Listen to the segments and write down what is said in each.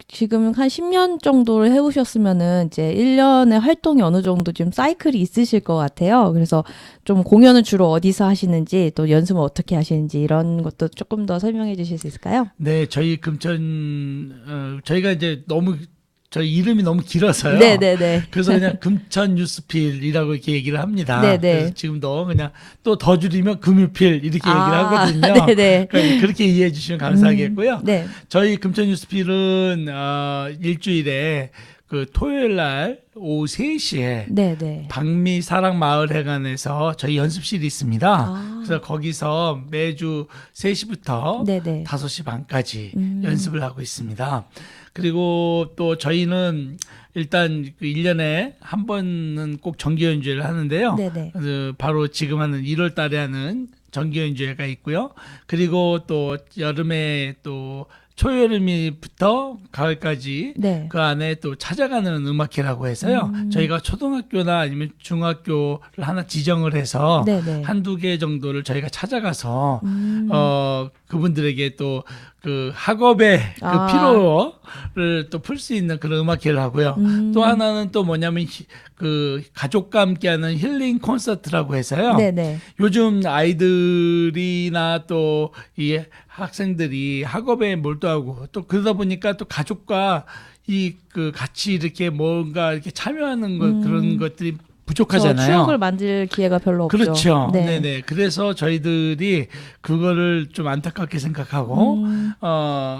지금 한 10년 정도를 해오셨으면은 이제 1년에 활동이 어느 정도 좀 사이클이 있으실 것 같아요. 그래서 좀 공연은 주로 어디서 하시는지 또 연습은 어떻게 하시는지 이런 것도 조금 더 설명해 주실 수 있을까요? 네, 저희 저희가 이제 너무 저희 이름이 너무 길어서요. 네네네. 그래서 그냥 금천 뉴스필이라고 이렇게 얘기를 합니다. 네네. 그래서 지금도 그냥 또 더 줄이면 금유필 이렇게 얘기를 하거든요. 네네. 그러니까 그렇게 이해해 주시면 감사하겠고요. 네. 저희 금천 뉴스필은 일주일에 그 토요일 날 오후 3시에 네네. 박미 사랑마을회관에서 저희 연습실이 있습니다. 그래서 거기서 매주 3시부터 네네. 5시 반까지 연습을 하고 있습니다. 그리고 또 저희는 일단 그 1년에 한 번은 꼭 정기 연주회를 하는데요. 네네. 바로 지금 하는 1월 달에 하는 정기 연주회가 있고요. 그리고 또 여름에 또 초여름부터 가을까지 네. 그 안에 또 찾아가는 음악회라고 해서요. 저희가 초등학교나 아니면 중학교를 하나 지정을 해서 네네. 한두 개 정도를 저희가 찾아가서 그분들에게 또 그 학업의 그 피로를 또 풀 수 있는 그런 음악회를 하고요. 또 하나는 또 뭐냐면 그 가족과 함께하는 힐링 콘서트라고 해서요. 네네. 요즘 아이들이나 또 이 학생들이 학업에 몰두하고 또 그러다 보니까 또 가족과 이 그 같이 이렇게 뭔가 이렇게 참여하는 그런 것들이 부족하잖아요. 추억을 만들 기회가 별로 없죠. 그렇죠. 네. 네네. 그래서 저희들이 그거를 좀 안타깝게 생각하고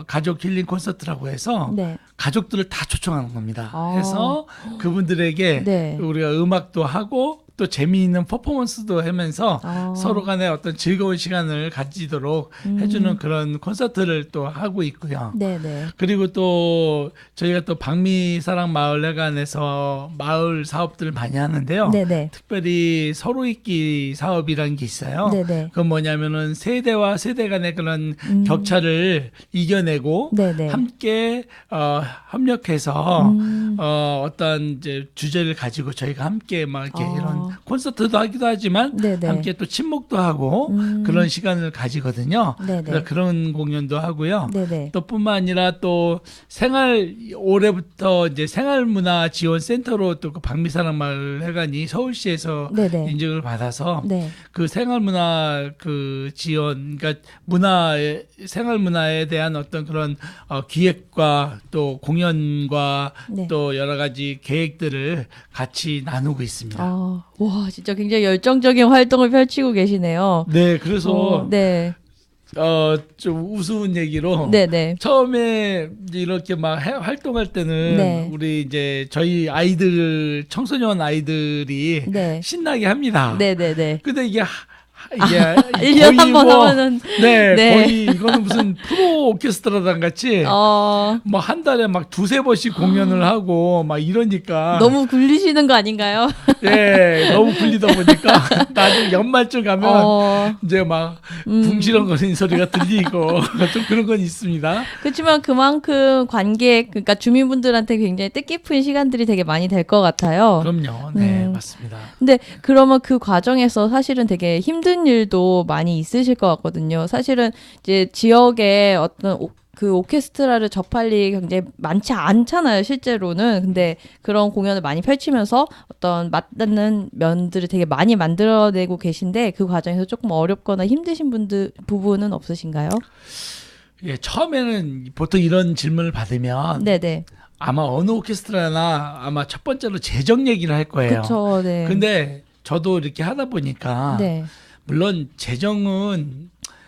가족 힐링 콘서트라고 해서 네. 가족들을 다 초청하는 겁니다. 아. 해서 그분들에게 네. 우리가 음악도 하고 또 재미있는 퍼포먼스도 하면서 서로 간에 어떤 즐거운 시간을 가지도록 해주는 그런 콘서트를 또 하고 있고요. 네네. 그리고 또 저희가 또 박미사랑마을회관에서 마을 사업들을 많이 하는데요. 네네. 특별히 서로 잊기 사업이라는 게 있어요. 네네. 그건 뭐냐면은 세대와 세대 간의 그런 격차를 이겨내고 네네. 함께 협력해서 어떤 이제 주제를 가지고 저희가 함께 막 이렇게 이런 콘서트도 하기도 하지만 네네. 함께 또 친목도 하고 그런 시간을 가지거든요. 네네. 그래서 그런 공연도 하고요. 네네. 또 뿐만 아니라 또 올해부터 이제 생활문화지원센터로 또 그 박미사랑마을회관이 서울시에서 네네. 인증을 받아서 네. 그 생활문화 그 지원, 그러니까 생활문화에 대한 어떤 그런 기획과 또 공연과 네. 또 여러 가지 계획들을 같이 나누고 있습니다. 와, 진짜 굉장히 열정적인 활동을 펼치고 계시네요. 네, 그래서 네. 좀 우스운 얘기로 네네. 처음에 이제 이렇게 막 활동할 때는 네. 우리 이제 저희 청소년 아이들이 네. 신나게 합니다. 네네네. 근데 이게 1년 한 번 하면은. 네, 네. 거의 이거는 무슨 프로 오케스트라단 같이 뭐 한 달에 막 두세 번씩 공연을 하고 막 이러니까 너무 굴리시는 거 아닌가요? 예, 너무 굴리다 보니까 나중에 연말쯤 가면 이제 막 붕시렁거리는 소리가 들리고 좀 그런 건 있습니다. 그렇지만 그만큼 그러니까 주민분들한테 굉장히 뜻깊은 시간들이 되게 많이 될 것 같아요. 그럼요. 네, 맞습니다. 근데 그러면 그 과정에서 사실은 되게 힘든 일도 많이 있으실 것 같거든요. 사실은 이제 지역에 어떤 그 오케스트라를 접할 일이 굉장히 많지 않잖아요, 실제로는. 근데 그런 공연을 많이 펼치면서 어떤 맞닿는 면들을 되게 많이 만들어내고 계신데 그 과정에서 조금 어렵거나 힘드신 부분은 없으신가요? 예, 처음에는 보통 이런 질문을 받으면 네네. 아마 어느 오케스트라나 아마 첫 번째로 재정 얘기를 할 거예요. 그렇죠. 네. 근데 저도 이렇게 하다 보니까 네. 물론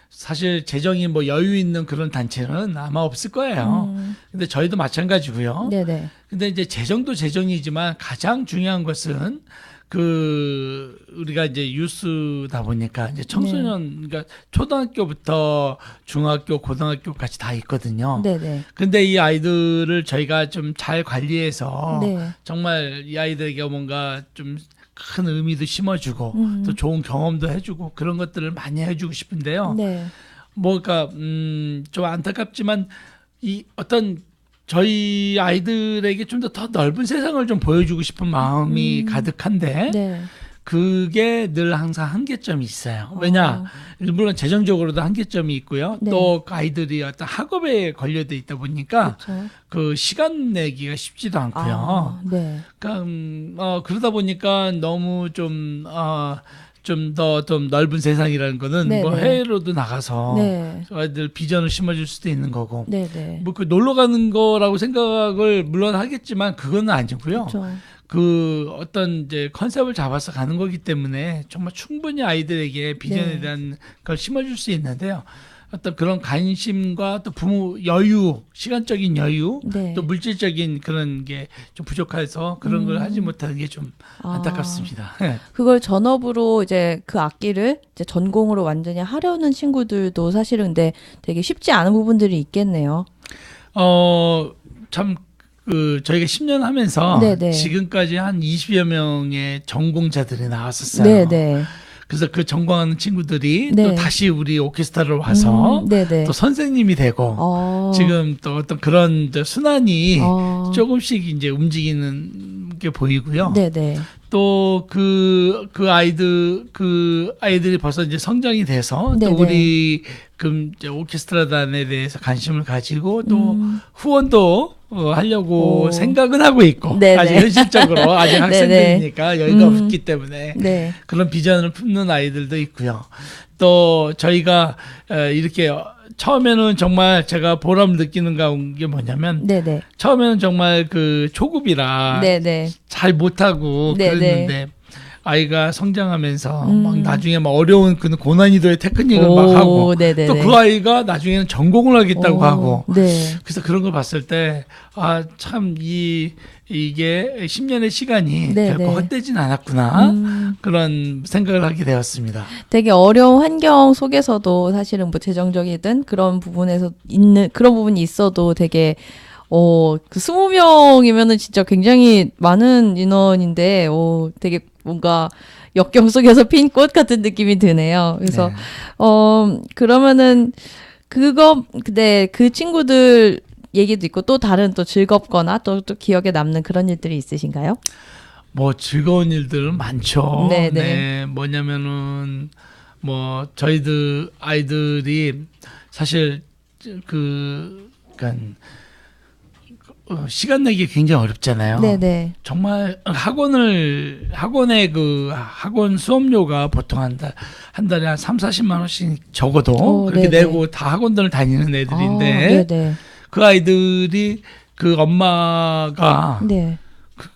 사실 재정이 뭐 여유 있는 그런 단체는 아마 없을 거예요. 근데 저희도 마찬가지고요. 네네. 근데 이제 재정도 재정이지만 가장 중요한 것은 우리가 이제 유스다 보니까 이제 청소년, 그러니까 초등학교부터 중학교, 고등학교까지 다 있거든요. 네네. 근데 이 아이들을 저희가 좀 잘 관리해서 네. 정말 이 아이들에게 뭔가 좀 큰 의미도 심어주고 또 좋은 경험도 해주고 그런 것들을 많이 해주고 싶은데요. 네. 뭐가 좀 안타깝지만 이 어떤 저희 아이들에게 좀 더 넓은 세상을 좀 보여주고 싶은 마음이 가득한데 네. 그게 늘 항상 한계점이 있어요. 왜냐, 물론 재정적으로도 한계점이 있고요. 네. 또 아이들이 어떤 학업에 걸려져 있다 보니까 그렇죠. 그 시간 내기가 쉽지도 않고요. 네. 그러니까 그러다 보니까 너무 좀 더 좀 넓은 세상이라는 거는 네네. 뭐 해외로도 나가서 네. 아이들 비전을 심어줄 수도 있는 거고 네네. 뭐 그 놀러 가는 거라고 생각을 물론 하겠지만 그건 아니고요. 그렇죠. 그 어떤 이제 컨셉을 잡아서 가는 거기 때문에 정말 충분히 아이들에게 비전에 네. 대한 걸 심어줄 수 있는데요. 어떤 그런 관심과 또 부모 여유, 시간적인 여유, 네. 또 물질적인 그런 게 좀 부족해서 그런 걸 하지 못하는 게 좀 안타깝습니다. 네. 그걸 전업으로 이제 그 악기를 이제 전공으로 완전히 하려는 친구들도 사실은 근데 되게 쉽지 않은 부분들이 있겠네요. 참, 저희가 10년 하면서 네네. 지금까지 한 20여 명의 전공자들이 나왔었어요. 네네. 그래서 그 전공하는 친구들이 네. 또 다시 우리 오케스트라로 와서 네네. 또 선생님이 되고 지금 또 어떤 그런 이제 순환이 조금씩 이제 움직이는 게 보이고요. 네네. 또 그 아이들이 벌써 이제 성장이 돼서 네네. 또 우리 그 이제 오케스트라단에 대해서 관심을 가지고 또 후원도 하려고 생각은 하고 있고 네네. 아직 현실적으로 아직 학생들이니까 여유가 없기 때문에 네. 그런 비전을 품는 아이들도 있고요. 또 저희가 이렇게 처음에는 정말 제가 보람 느끼는 게 뭐냐면 네네. 처음에는 정말 그 초급이라 네네. 잘 못하고 네네. 그랬는데 아이가 성장하면서 막 나중에 막 어려운 그 고난이도의 테크닉을 막 하고 네네네. 또 그 아이가 나중에는 전공을 하겠다고 하고 네. 그래서 그런 걸 봤을 때 참 이게 10년의 시간이 네네. 결코 헛되진 않았구나 그런 생각을 하게 되었습니다. 되게 어려운 환경 속에서도 사실은 뭐 재정적이든 그런 부분에서 있는 그런 부분이 있어도 되게 그 20명이면은 진짜 굉장히 많은 인원인데 되게 뭔가 역경 속에서 핀 꽃 같은 느낌이 드네요. 그래서 네. 그러면은 근데 그 친구들 얘기도 있고 또 다른 또 즐겁거나 또 기억에 남는 그런 일들이 있으신가요? 뭐 즐거운 일들은 많죠. 네네. 네, 뭐냐면은 뭐 저희들 아이들이 사실 그러니까 시간 내기 굉장히 어렵잖아요. 네네. 정말 학원의 그 학원 수업료가 보통 한 달에 한 3-40만 원씩 적어도 그렇게 네네. 내고 다 학원들을 다니는 애들인데 네네. 그 아이들이 그 엄마가 네.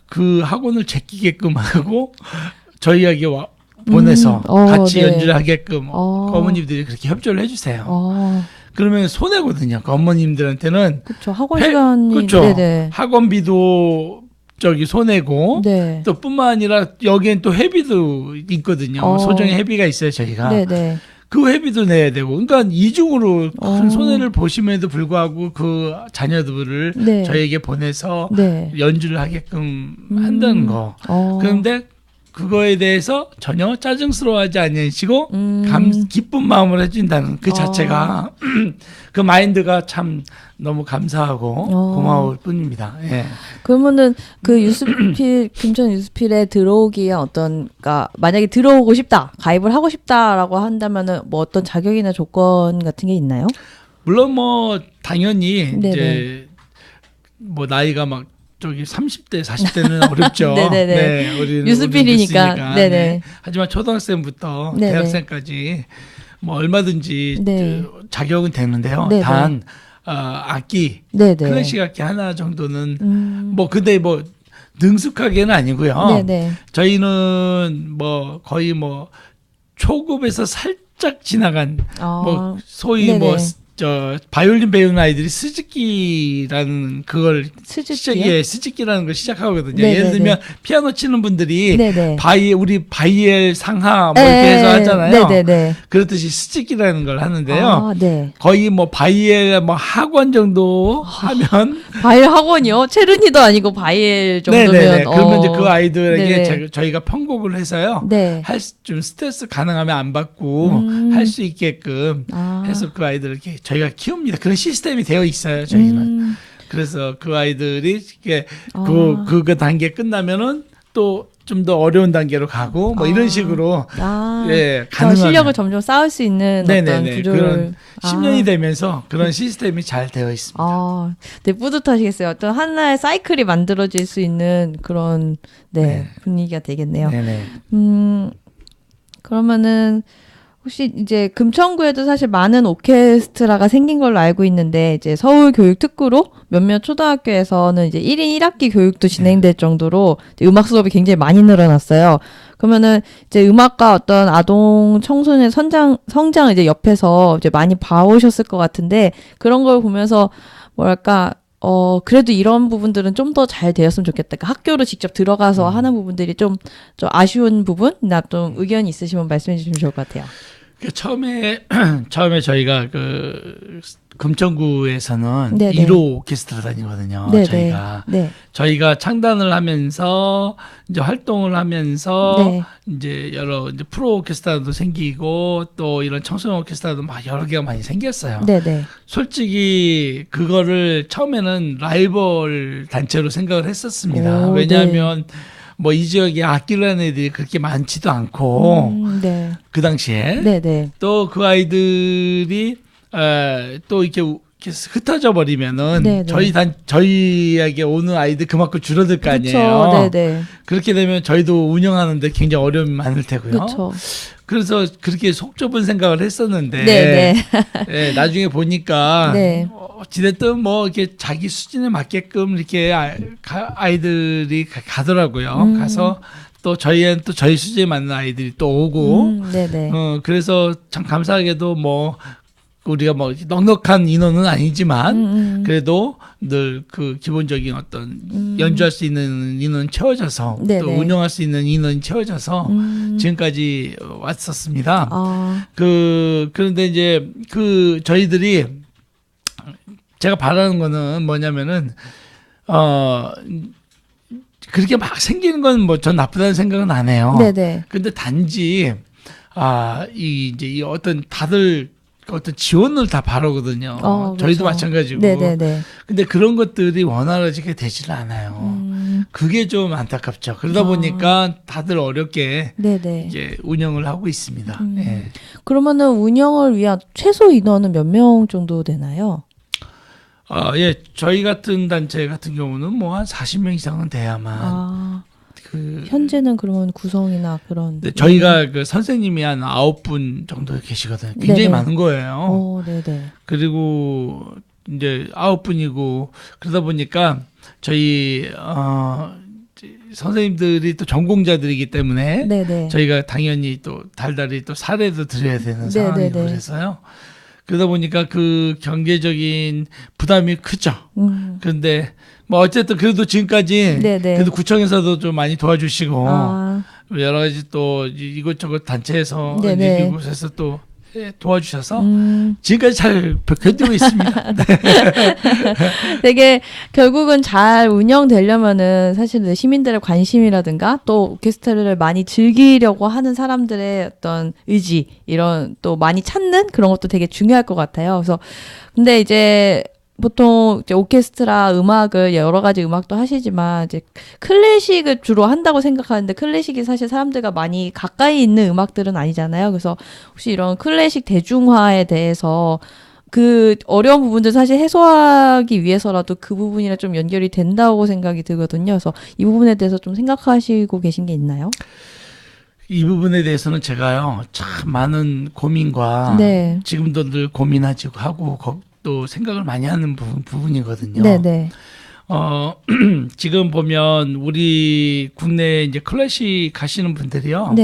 그 학원을 제끼게끔 하고 저희에게 보내서 같이 네. 연주를 하게끔 어머님들이 그렇게 협조를 해주세요. 그러면 손해거든요. 그 어머님들한테는 그렇죠. 학원 시간이 그렇죠. 네네. 학원비도 손해고 네. 또 뿐만 아니라 여기엔 또 회비도 있거든요. 소정의 회비가 있어요. 저희가 네네. 그 회비도 내야 되고 그러니까 이중으로 큰 손해를 보심에도 불구하고 그 자녀들을 네. 저희에게 보내서 네. 연주를 하게끔 한다는 거. 그런데 그거에 대해서 전혀 짜증스러워하지 않으시고 기쁜 마음으로 해준다는 그 자체가 그 마인드가 참 너무 감사하고 고마울 뿐입니다. 예. 그러면은 그 금천 유스필에 들어오기에 그러니까 만약에 들어오고 싶다, 가입을 하고 싶다라고 한다면은 뭐 어떤 자격이나 조건 같은 게 있나요? 물론 뭐 당연히 네네. 이제 뭐 나이가 막 30대, 40대는 어렵죠. 네네네. 네, 우리는 유스필이니까. 네네. 네. 하지만 초등학생부터 네네. 대학생까지 뭐 얼마든지 네. 자격은 되는데요. 네네. 단 악기, 네네. 클래식 악기 하나 정도는 뭐 근데 뭐 능숙하게는 아니고요. 네네. 저희는 뭐 거의 뭐 초급에서 살짝 지나간 뭐 소위 네네. 뭐 바이올린 배우는 아이들이 스즈키라는 그걸 스즈키요? 스즈키라는 걸 시작하거든요. 네네네. 예를 들면 피아노 치는 분들이 네네. 우리 바이엘 상하 뭐 이렇게 해서 하잖아요. 네네네. 그렇듯이 스즈키라는 걸 하는데요. 네. 거의 뭐 바이엘 뭐 학원 정도 하면 바이엘 학원이요? 체르니도 아니고 바이엘 정도면. 네네네. 그러면 이제 그 아이들에게 네네. 저희가 편곡을 해서요. 네. 좀 스트레스 가능하면 안 받고 할 수 있게끔 해서 그 아이들을 이렇게 저희가 키웁니다. 그런 시스템이 되어 있어요. 저희는. 그래서 그 아이들이 이렇게 그 단계 끝나면은 또 좀 더 어려운 단계로 가고 뭐 이런 식으로 예, 더 실력을 점점 쌓을 수 있는 어떤 구조를 그런 10년이 되면서 그런 시스템이 잘 되어 있습니다. 되게 뿌듯하시겠어요. 어떤 하나의 사이클이 만들어질 수 있는 그런 분위기가 되겠네요. 네네. 그러면은 혹시 이제 금천구에도 사실 많은 오케스트라가 생긴 걸로 알고 있는데 이제 서울교육특구로 몇몇 초등학교에서는 이제 1인 1학기 교육도 진행될 정도로 이제 음악 수업이 굉장히 많이 늘어났어요. 그러면은 이제 음악과 어떤 아동 청소년의 성장을 이제 옆에서 이제 많이 봐오셨을 것 같은데 그런 걸 보면서 뭐랄까 그래도 이런 부분들은 좀 더 잘 되었으면 좋겠다. 그러니까 학교로 직접 들어가서 하는 부분들이 좀 아쉬운 부분이나 좀 의견이 있으시면 말씀해 주시면 좋을 것 같아요. 처음에 저희가 그 금천구에서는 네네. 1호 오케스트라단이거든요. 저희가 창단을 하면서 이제 활동을 하면서 이제 여러 이제 프로 오케스트라도 생기고 또 이런 청소년 오케스트라도 막 여러 개가 많이 생겼어요. 솔직히 그거를 처음에는 라이벌 단체로 생각을 했었습니다. 왜냐하면 뭐 이 지역에 악기를 하는 애들이 그렇게 많지도 않고 그 당시에 또 그 아이들이 또 이렇게 흩어져 버리면은 저희에게 오는 아이들 그만큼 줄어들 거 아니에요. 그렇게 되면 저희도 운영하는데 굉장히 어려움이 많을 테고요. 그래서 그렇게 속 좁은 생각을 했었는데 나중에 보니까 어찌됐든 뭐 이렇게 자기 수준에 맞게끔 이렇게 아이들이 가더라고요. 가서 또 저희는 또 저희 수준에 맞는 아이들이 또 오고 그래서 참 감사하게도 뭐 우리가 뭐 넉넉한 인원은 아니지만 그래도 늘 그 기본적인 어떤 연주할 수 있는 인원 채워져서 또 운영할 수 있는 인원이 채워져서 지금까지 왔었습니다. 그런데 이제 그 저희들이 제가 바라는 거는 뭐냐면은 그렇게 막 생기는 건 뭐 전 나쁘다는 생각은 안 해요. 근데 단지 이제 이 어떤 다들 어떤 지원을 다 바라거든요. 저희도 마찬가지고. 근데 그런 것들이 원활하게 되지는 않아요. 그게 좀 안타깝죠. 그러다 보니까 다들 어렵게 이제 운영을 하고 있습니다. 그러면은 운영을 위한 최소 인원은 몇 명 정도 되나요? 저희 같은 단체 같은 경우는 뭐 한 40명 이상은 돼야만. 현재는 그러면 구성이나 그런. 저희가 그 선생님이 한 9분 정도 계시거든요. 굉장히 많은 거예요. 그리고 이제 9분이고 그러다 보니까 저희 선생님들이 또 전공자들이기 때문에 저희가 당연히 또 달달이 또 사례도 드려야 되는 상황이고 그래서요. 그러다 보니까 그 경제적인 부담이 크죠. 그런데 뭐 어쨌든 그래도 지금까지 그래도 구청에서도 좀 많이 도와주시고 여러 가지 또 이곳저곳 단체에서 이곳에서 또 도와주셔서 지금까지 잘 견디고 있습니다. 되게 결국은 잘 운영되려면은 사실 시민들의 관심이라든가 또 오케스트라를 많이 즐기려고 하는 사람들의 어떤 의지 이런 또 많이 찾는 그런 것도 되게 중요할 것 같아요. 그래서 근데 이제 보통 이제 오케스트라 음악을 여러 가지 음악도 하시지만 이제 클래식을 주로 한다고 생각하는데 클래식이 사실 사람들과 많이 가까이 있는 음악들은 아니잖아요. 그래서 혹시 이런 클래식 대중화에 대해서 그 어려운 부분들 사실 해소하기 위해서라도 그 부분이랑 좀 연결이 된다고 생각이 들거든요. 그래서 이 부분에 대해서 좀 생각하시고 계신 게 있나요? 이 부분에 대해서는 제가요 참 많은 고민과 지금도 늘 고민하고 하고 또 생각을 많이 하는 부분이거든요. 지금 보면 우리 국내 이제 클래식 하시는 분들이요.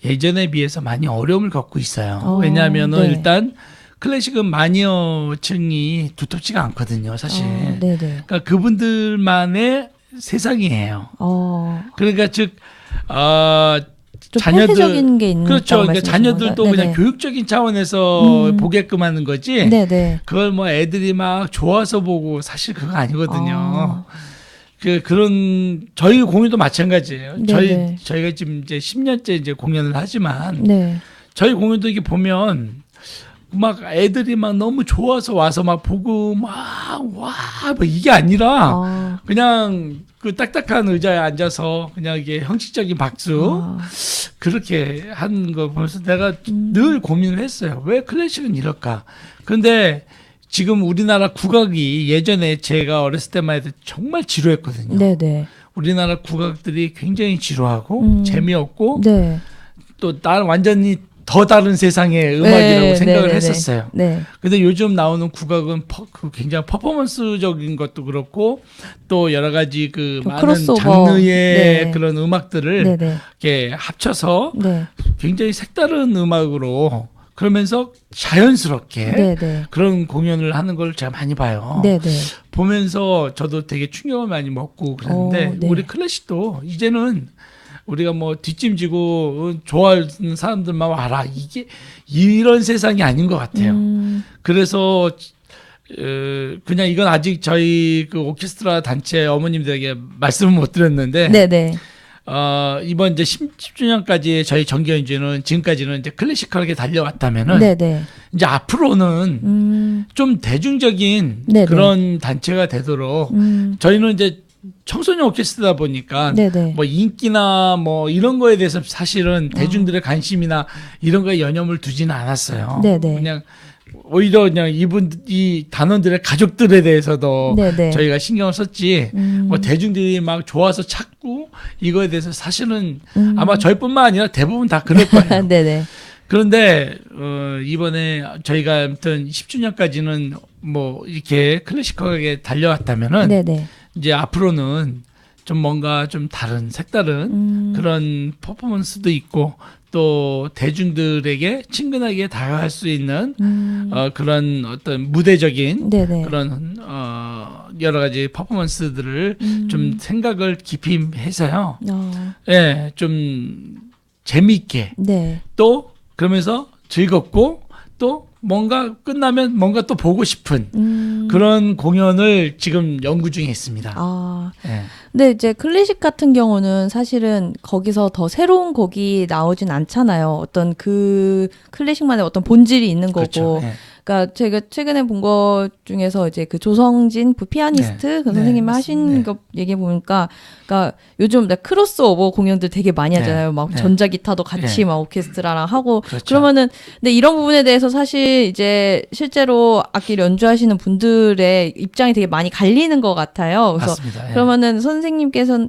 예전에 비해서 많이 어려움을 겪고 있어요. 왜냐하면은 일단 클래식은 마니어층이 두텁지가 않거든요, 사실. 그러니까 그분들만의 세상이에요. 그러니까 즉 자녀들 게 있는 그렇죠. 그러니까 자녀들도 그냥 교육적인 차원에서 보게끔 하는 거지. 그걸 뭐 애들이 막 좋아서 보고 사실 그거 아니거든요. 그런 저희 공연도 마찬가지예요. 저희가 지금 이제 10년째 이제 공연을 하지만 저희 공연도 이게 보면 막 애들이 막 너무 좋아서 와서 막 보고 막 와 뭐 이게 아니라 그냥 그 딱딱한 의자에 앉아서 그냥 이게 형식적인 박수 그렇게 하는 거 보면서 내가 늘 고민을 했어요. 왜 클래식은 이럴까? 근데 지금 우리나라 국악이 예전에 제가 어렸을 때만 해도 정말 지루했거든요. 네네. 우리나라 국악들이 굉장히 지루하고 재미없고 네. 또 완전히 더 다른 세상의 음악이라고 네, 생각을 네, 네, 했었어요. 네. 근데 요즘 나오는 국악은 굉장히 퍼포먼스적인 것도 그렇고 또 여러 가지 그 많은 크로스오버. 장르의 네. 그런 음악들을 네, 네. 이렇게 합쳐서 네. 굉장히 색다른 음악으로 그러면서 자연스럽게 네, 네. 그런 공연을 하는 걸 제가 많이 봐요. 네, 네. 보면서 저도 되게 충격을 많이 먹고 그랬는데 네. 우리 클래식도 이제는 우리가 뭐 뒷짐지고 좋아하는 사람들만 와라. 이게 이런 세상이 아닌 것 같아요. 그래서 그냥 이건 아직 저희 그 오케스트라 단체 어머님들에게 말씀을 못 드렸는데 네네. 이번 이제 10주년까지 저희 정기 연주는 지금까지는 이제 클래시컬하게 달려왔다면은 네네. 이제 앞으로는 좀 대중적인 네네. 그런 단체가 되도록 저희는 이제 청소년 오케스트라다 보니까 네네. 뭐 인기나 뭐 이런 거에 대해서 사실은 대중들의 관심이나 이런 거에 여념을 두지는 않았어요. 네네. 그냥 오히려 그냥 이 단원들의 가족들에 대해서도 네네. 저희가 신경을 썼지 뭐 대중들이 막 좋아서 찾고 이거에 대해서 사실은 아마 저희뿐만 아니라 대부분 다 그럴 거예요. 네네. 그런데 이번에 저희가 아무튼 10주년까지는 뭐 이렇게 클래시컬하게 달려왔다면은 네네. 이제 앞으로는 좀 뭔가 좀 다른 색다른 그런 퍼포먼스도 있고 또 대중들에게 친근하게 다가갈 수 있는 그런 어떤 무대적인 네네. 그런 여러 가지 퍼포먼스들을 좀 생각을 깊이 해서요. 예, 좀 재미있게 네. 또 그러면서 즐겁고 또 뭔가 끝나면 뭔가 또 보고 싶은 그런 공연을 지금 연구 중에 있습니다. 아. 예. 근데 이제 클래식 같은 경우는 사실은 거기서 더 새로운 곡이 나오진 않잖아요. 어떤 그 클래식만의 어떤 본질이 있는 거고. 그렇죠. 예. 그러니까 제가 최근에 본 것 중에서 이제 그 조성진 그 피아니스트 네. 그 네, 선생님이 맞습니다. 하신 네. 거 얘기해 보니까 그러니까 요즘 크로스오버 공연들 되게 많이 하잖아요. 네. 막 네. 전자기타도 같이 네. 막 오케스트라랑 하고 그렇죠. 그러면은 근데 이런 부분에 대해서 사실 이제 실제로 악기를 연주하시는 분들의 입장이 되게 많이 갈리는 것 같아요. 그래서 맞습니다. 예. 그러면은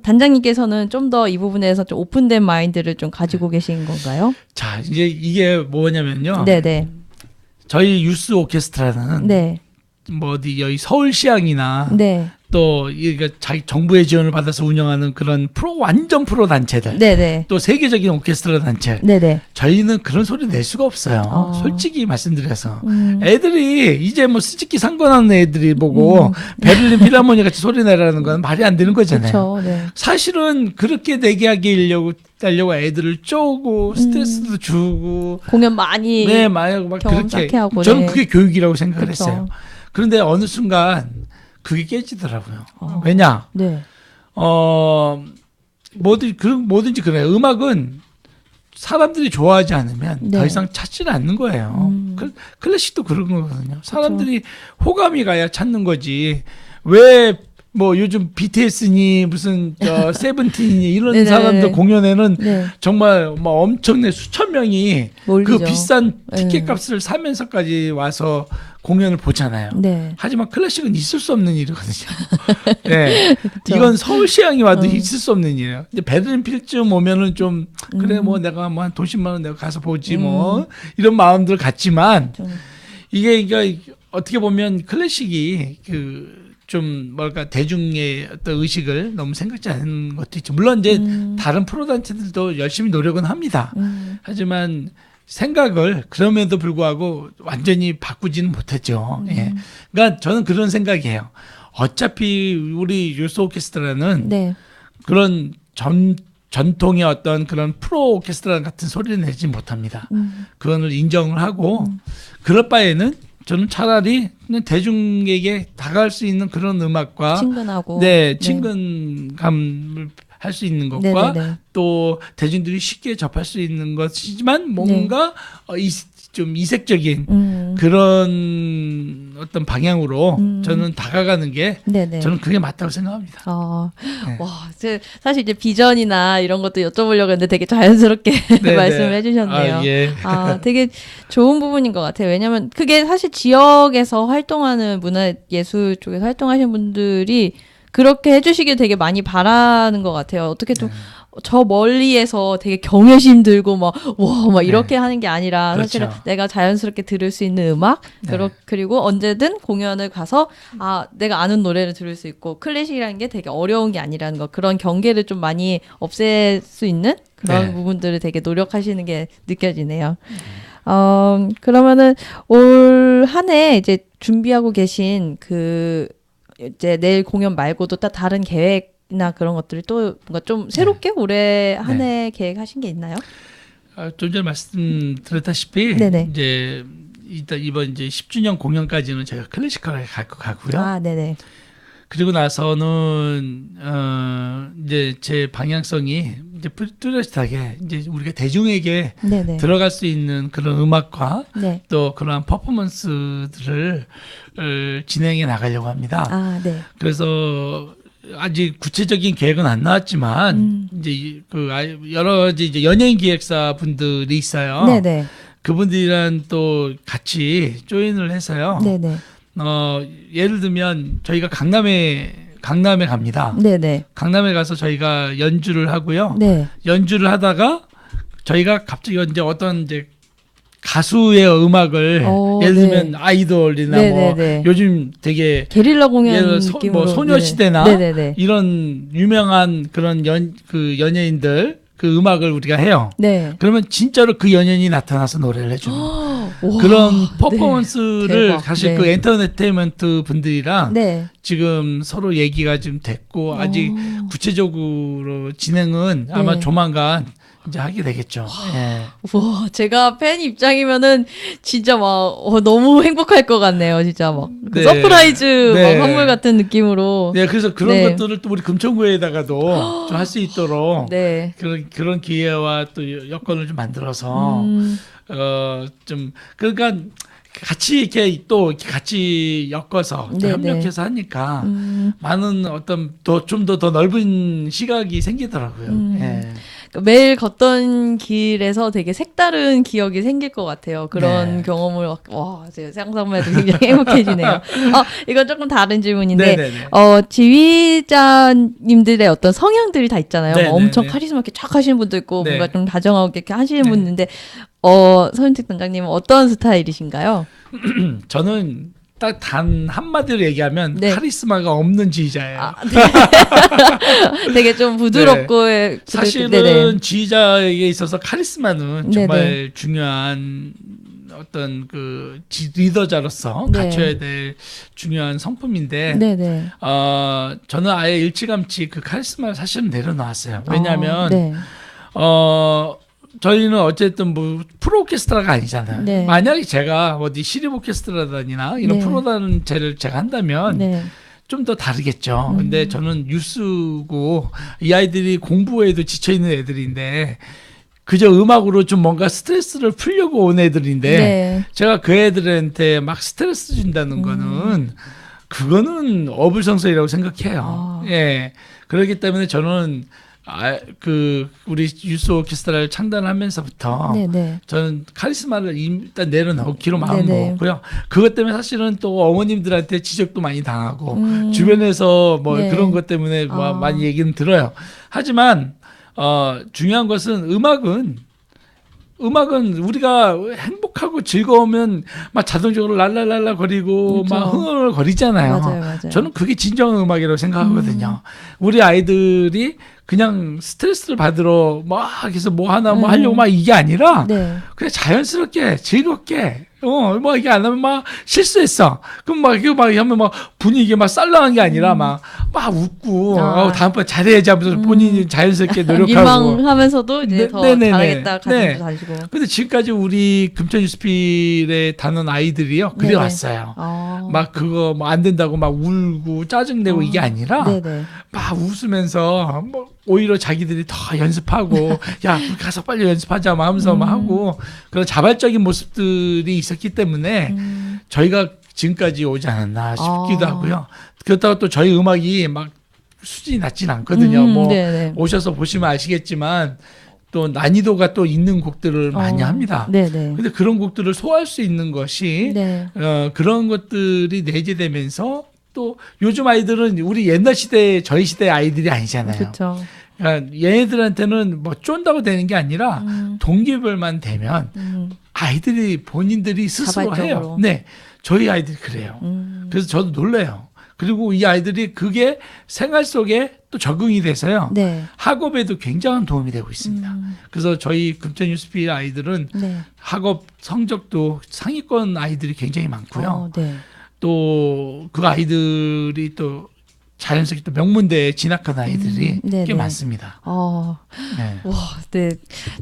단장님께서는 좀 더 이 부분에 대해서 좀 오픈된 마인드를 좀 가지고 계신 건가요? 자, 이제 이게 뭐냐면요. 네네. 저희 유스 오케스트라는 네. 뭐 어디 여기 서울시향이나 네. 또 이게 자기 정부의 지원을 받아서 운영하는 그런 완전 프로 단체들. 네네. 또 세계적인 오케스트라 단체. 네네. 저희는 그런 소리 낼 수가 없어요. 솔직히 말씀드려서. 애들이 이제 뭐 스즈키 상관하는 애들이 보고 베를린 필하모니 같이 소리 내라는 건 말이 안 되는 거잖아요. 그렇죠. 네. 사실은 그렇게 내게 하려고 애들을 쪼고 스트레스도 주고 공연 많이 네, 막 경험 그렇게 쌓게 하고, 저는 네. 그게 교육이라고 생각을 그쵸. 했어요. 그런데 어느 순간 그게 깨지더라고요. 왜냐? 네. 뭐든지 그래요. 음악은 사람들이 좋아하지 않으면 네. 더 이상 찾지는 않는 거예요. 클래식도 그런 거거든요. 사람들이 호감이 가야 찾는 거지. 왜 뭐 요즘 BTS니 무슨 세븐틴이 이런 네네. 사람들 공연에는 네. 정말 뭐 엄청난 수천 명이 몰리죠. 그 비싼 티켓 네. 값을 사면서까지 와서 공연을 보잖아요. 네. 하지만 클래식은 있을 수 없는 일이거든요. 네. 이건 서울시향이 와도 있을 수 없는 일이에요. 근데 베를린 필쯤 오면은 좀 그래 뭐 내가 뭐 한 돈 10만 원 내가 가서 보지 뭐 이런 마음들 같지만 이게 어떻게 보면 클래식이 좀 뭐랄까 대중의 어떤 의식을 너무 생각지 않는 것도 있죠. 물론 이제 다른 프로 단체들도 열심히 노력은 합니다. 하지만 생각을 그럼에도 불구하고 완전히 바꾸지는 못했죠. 예. 그러니까 저는 그런 생각이에요. 어차피 우리 유스 오케스트라는 네. 그런 전통의 어떤 그런 프로 오케스트라 같은 소리를 내지 못합니다. 그거를 인정을 하고 그럴 바에는 저는 차라리 그냥 대중에게 다가갈 수 있는 그런 음악과 친근하고 네, 친근감을 할 수 있는 것과 네네네. 또 대중들이 쉽게 접할 수 있는 것이지만 뭔가 좀 이색적인 그런 어떤 방향으로 저는 다가가는 게 네네. 저는 그게 맞다고 생각합니다. 네. 와, 사실 이제 비전이나 이런 것도 여쭤보려고 했는데 되게 자연스럽게 말씀을 해주셨네요. 예. 되게 좋은 부분인 것 같아요. 왜냐하면 그게 사실 지역에서 활동하는 문화예술 쪽에서 활동하시는 분들이 그렇게 해주시길 되게 많이 바라는 것 같아요. 어떻게 좀 저 멀리에서 되게 경외심 들고 막 이렇게 하는 게 아니라 그렇죠. 사실은 내가 자연스럽게 들을 수 있는 음악 그리고 언제든 공연을 가서 내가 아는 노래를 들을 수 있고 클래식이라는 게 되게 어려운 게 아니라는 거 그런 경계를 좀 많이 없앨 수 있는 그런 부분들을 되게 노력하시는 게 느껴지네요. 그러면은 올 한 해 이제 준비하고 계신 이제 내일 공연 말고도 또 다른 계획이나 그런 것들이 또 뭔가 좀 새롭게 올해 한 해 계획하신 게 있나요? 좀 전에 말씀드렸다시피 네네. 이제 이번 이제 10주년 공연까지는 제가 클래시컬하게 갈 것 같고요. 네네. 그리고 나서는 이제 제 방향성이 이제 뚜렷하게 이제 우리가 대중에게 네네. 들어갈 수 있는 그런 음악과 네. 또 그러한 퍼포먼스들을 진행해 나가려고 합니다. 네. 그래서 아직 구체적인 계획은 안 나왔지만 이제 여러 가지 이제 연예인 기획사 분들이 있어요. 네네. 그분들이랑 또 같이 조인을 해서요. 네네. 예를 들면 저희가 강남에 갑니다. 네네. 강남에 가서 저희가 연주를 하고요. 네. 연주를 하다가 저희가 갑자기 이제 어떤 이제 가수의 음악을 예를 들면 아이돌이나 네네네. 뭐 요즘 되게 게릴라 공연 느낌으로 뭐 소녀시대나 네네네. 이런 유명한 그런 연예인들 그 음악을 우리가 해요. 네. 그러면 진짜로 그 연예인이 나타나서 노래를 해주는 그런 퍼포먼스를 사실 그 엔터테인먼트 분들이랑 지금 서로 얘기가 좀 됐고 아직 구체적으로 진행은 아마 조만간 이제 하게 되겠죠. 와, 제가 팬 입장이면은 진짜 막 너무 행복할 것 같네요. 진짜 막 서프라이즈 막 선물 같은 느낌으로. 네, 그래서 그런 것들을 또 우리 금천구에다가도 좀 할 수 있도록 그런 기회와 또 여건을 좀 만들어서 좀 그러니까 같이 이렇게 또 같이 엮어서 협력해서 하니까 많은 어떤 좀 더 넓은 시각이 생기더라고요. 매일 걷던 길에서 되게 색다른 기억이 생길 것 같아요. 그런 경험을 제가 상상만 해도 굉장히 행복해지네요. 이건 조금 다른 질문인데 지휘자님들의 어떤 성향들이 다 있잖아요. 엄청 카리스마 있게 쫙 하시는 분도 있고 뭔가 좀 다정하게 이렇게 하시는 분인데 서윤택 단장님은 어떤 스타일이신가요? 저는 딱 단 한마디로 얘기하면 카리스마가 없는 지휘자예요. 되게 좀 부드럽고 사실은 지휘자에게 있어서 카리스마는 정말 중요한 어떤 그 리더자로서 갖춰야 될 중요한 성품인데 저는 아예 일찌감치 그 카리스마를 사실은 내려놓았어요. 왜냐하면 저희는 어쨌든 뭐 프로 오케스트라가 아니잖아요. 만약에 제가 어디 시립 오케스트라단이나 이런 프로단체를 제가 한다면 좀 더 다르겠죠. 근데 저는 유스고 이 아이들이 공부에도 지쳐 있는 애들인데 그저 음악으로 좀 뭔가 스트레스를 풀려고 온 애들인데 제가 그 애들한테 막 스트레스 준다는 거는 그거는 어불성설이라고 생각해요. 그렇기 때문에 저는 우리 유스 오케스트라를 창단하면서부터 저는 카리스마를 일단 내려놓기로 마음 먹었고요. 그것 때문에 사실은 또 어머님들한테 지적도 많이 당하고 주변에서 뭐 그런 것 때문에 뭐 많이 얘기는 들어요. 하지만 중요한 것은 음악은 우리가 행복하고 즐거우면 막 자동적으로 랄랄랄라 거리고 막 흥얼흥얼 거리잖아요. 맞아요. 저는 그게 진정한 음악이라고 생각하거든요. 우리 아이들이 그냥 스트레스를 받으러 막 해서 뭐 하나 뭐 하려고 막 이게 아니라 그냥 자연스럽게 즐겁게 뭐 이게 안 하면 막 실수했어. 그럼 막 이거 막 하면 막 분위기 막 쌀랑한 게 아니라 막 웃고 다음번 잘해야지 하면서 본인이 자연스럽게 노력하고 민망하면서도 이제 더 잘하겠다 가슴도 다지고. 근데 지금까지 우리 금천 유스필에 다는 아이들이요 그래 왔어요. 막 그거 뭐 안 된다고 막 울고 짜증내고 이게 아니라 막 웃으면서 뭐 오히려 자기들이 더 연습하고 야 우리 가서 빨리 연습하자 막 하면서 막 하고 그런 자발적인 모습들이 있었기 때문에 저희가 지금까지 오지 않았나 싶기도 하고요. 그렇다고 또 저희 음악이 막 수준이 낮진 않거든요. 뭐 네네. 오셔서 보시면 아시겠지만 또 난이도가 또 있는 곡들을 많이 합니다. 네네. 근데 그런 곡들을 소화할 수 있는 것이 네. 그런 것들이 내재되면서 또 요즘 아이들은 우리 옛날 시대 저희 시대 아이들이 아니잖아요. 그렇죠. 그러니까 얘네들한테는 뭐 쫀다고 되는 게 아니라 동기별만 되면 아이들이 본인들이 스스로 자발적으로. 해요. 네, 저희 아이들이 그래요. 그래서 저도 놀래요. 그리고 이 아이들이 그게 생활 속에 또 적응이 돼서요. 네. 학업에도 굉장한 도움이 되고 있습니다. 그래서 저희 금천 뉴스피 아이들은 네. 학업 성적도 상위권 아이들이 굉장히 많고요. 네. 또 그 아이들이 또 자연스럽게 또 명문대에 진학한 아이들이 꽤 많습니다. 네. 와, 네.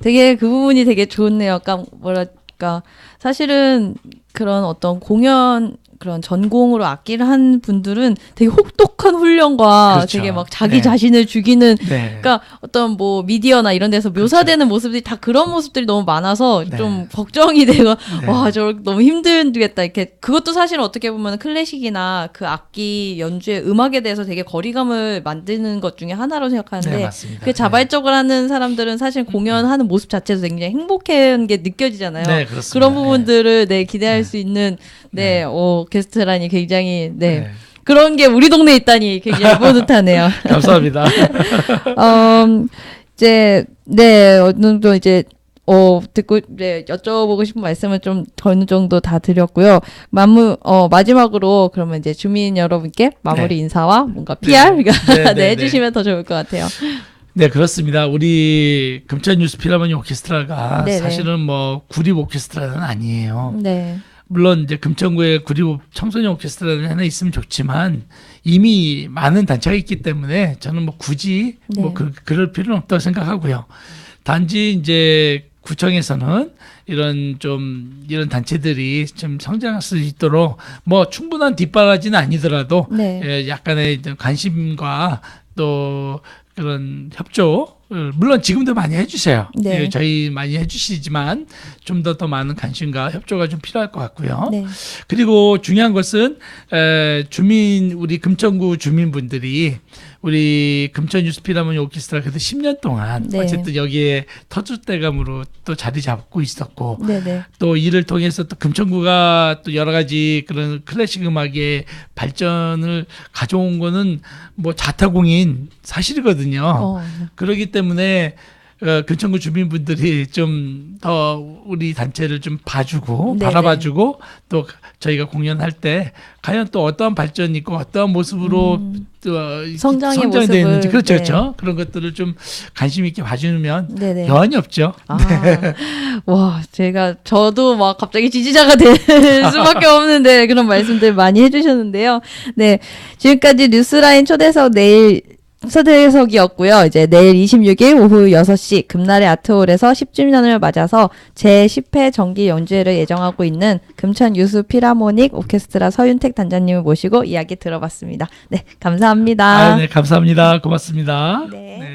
되게 그 부분이 되게 좋네요. 그러니까 뭐랄까 사실은 그런 어떤 공연 그런 전공으로 악기를 한 분들은 되게 혹독한 훈련과 그렇죠. 되게 막 자기 네. 자신을 죽이는 네. 그러니까 어떤 뭐 미디어나 이런 데서 묘사되는 모습들이 다 그런 모습들이 너무 많아서 네. 좀 걱정이 되고 네. 와, 저 너무 힘들겠다. 이렇게 그것도 사실 어떻게 보면 클래식이나 그 악기 연주의 음악에 대해서 되게 거리감을 만드는 것 중에 하나로 생각하는데 네, 맞습니다. 그 자발적으로 하는 사람들은 사실 공연하는 모습 자체도 굉장히 행복한 게 느껴지잖아요. 네, 그렇습니다. 그런 부분들을 네, 기대할 네. 수 있는 네. 오케스트라니 굉장히 네. 네. 그런 게 우리 동네에 있다니 굉장히 뿌듯하네요. 감사합니다. 이제 네, 어느 정도 이제 듣고 이제 여쭤보고 싶은 말씀을 좀 어느 정도 다 드렸고요. 마지막으로 그러면 이제 주민 여러분께 마무리 네. 인사와 뭔가 PR 네, 네, 해주시면 더 좋을 것 같아요. 네, 그렇습니다. 우리 금천 뉴스 필하모니 오케스트라가 네네. 사실은 뭐 구립 오케스트라는 아니에요. 네. 물론 이제 금천구에 구립 청소년 오케스트라는 하나 있으면 좋지만 이미 많은 단체가 있기 때문에 저는 뭐 굳이 네. 뭐 그럴 필요는 없다고 생각하고요. 단지 이제 구청에서는 이런 단체들이 좀 성장할 수 있도록 뭐 충분한 뒷바라지는 아니더라도 네. 약간의 관심과 또 그런 협조 물론 지금도 많이 해주세요. 네. 저희 많이 해주시지만 좀 더 많은 관심과 협조가 좀 필요할 것 같고요. 네. 그리고 중요한 것은 우리 금천구 주민분들이 우리 금천 뉴스 필하모니 오케스트라 그래도 10년 동안 네. 어쨌든 여기에 터줏대감으로 또 자리 잡고 있었고 네네. 또 이를 통해서 또 금천구가 또 여러 가지 그런 클래식 음악의 발전을 가져온 거는 뭐 자타공인 사실이거든요. 그렇기 때문에 금천구 주민분들이 좀 더 우리 단체를 좀 봐주고 네네. 바라봐주고 또 저희가 공연할 때 과연 또 어떠한 발전이 있고 어떠한 모습으로 또 성장의 성장이 되어 있는지 모습을, 그렇죠, 네. 그렇죠. 그런 것들을 좀 관심 있게 봐주면 네네. 여한이 없죠. 와, 저도 막 갑자기 지지자가 될 수밖에 없는데 그런 말씀들 많이 해주셨는데요. 네. 지금까지 뉴스라인 초대석이었고요. 이제 내일 26일 오후 6시 금날의 아트홀에서 10주년을 맞아서 제10회 정기 연주회를 예정하고 있는 금천 유수 필하모닉 오케스트라 서윤택 단장님을 모시고 이야기 들어봤습니다. 네, 감사합니다. 네, 감사합니다. 고맙습니다. 네. 네.